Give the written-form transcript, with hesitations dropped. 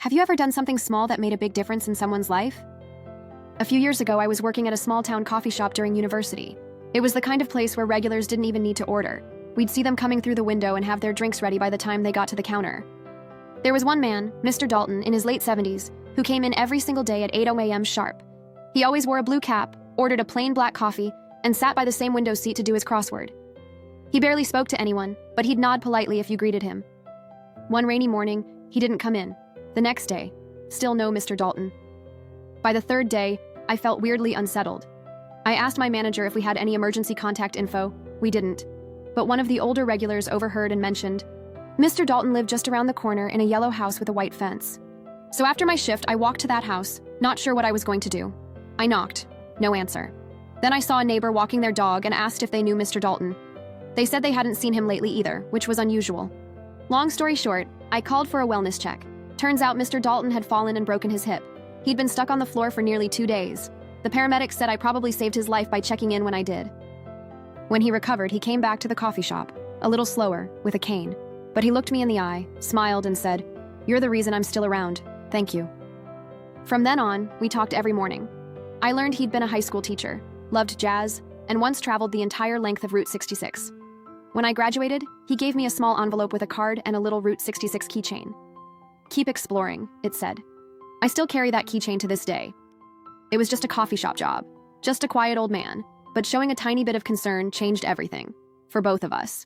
Have you ever done something small that made a big difference in someone's life? A few years ago, I was working at a small-town coffee shop during university. It was the kind of place where regulars didn't even need to order. We'd see them coming through the window and have their drinks ready by the time they got to the counter. There was one man, Mr. Dalton, in his late 70s, who came in every single day at 8 a.m. sharp. He always wore a blue cap, ordered a plain black coffee, and sat by the same window seat to do his crossword. He barely spoke to anyone, but he'd nod politely if you greeted him. One rainy morning, he didn't come in. The next day, still no Mr. Dalton. By the third day, I felt weirdly unsettled. I asked my manager if we had any emergency contact info. We didn't. But one of the older regulars overheard and mentioned, Mr. Dalton lived just around the corner in a yellow house with a white fence. So after my shift, I walked to that house, not sure what I was going to do. I knocked. No answer. Then I saw a neighbor walking their dog and asked if they knew Mr. Dalton. They said they hadn't seen him lately either, which was unusual. Long story short, I called for a wellness check. Turns out Mr. Dalton had fallen and broken his hip. He'd been stuck on the floor for nearly 2 days. The paramedics said I probably saved his life by checking in when I did. When he recovered, he came back to the coffee shop, a little slower, with a cane. But he looked me in the eye, smiled, and said, "You're the reason I'm still around. Thank you." From then on, we talked every morning. I learned he'd been a high school teacher, loved jazz, and once traveled the entire length of Route 66. When I graduated, he gave me a small envelope with a card and a little Route 66 keychain. "Keep exploring," it said. I still carry that keychain to this day. It was just a coffee shop job, just a quiet old man, but showing a tiny bit of concern changed everything, for both of us.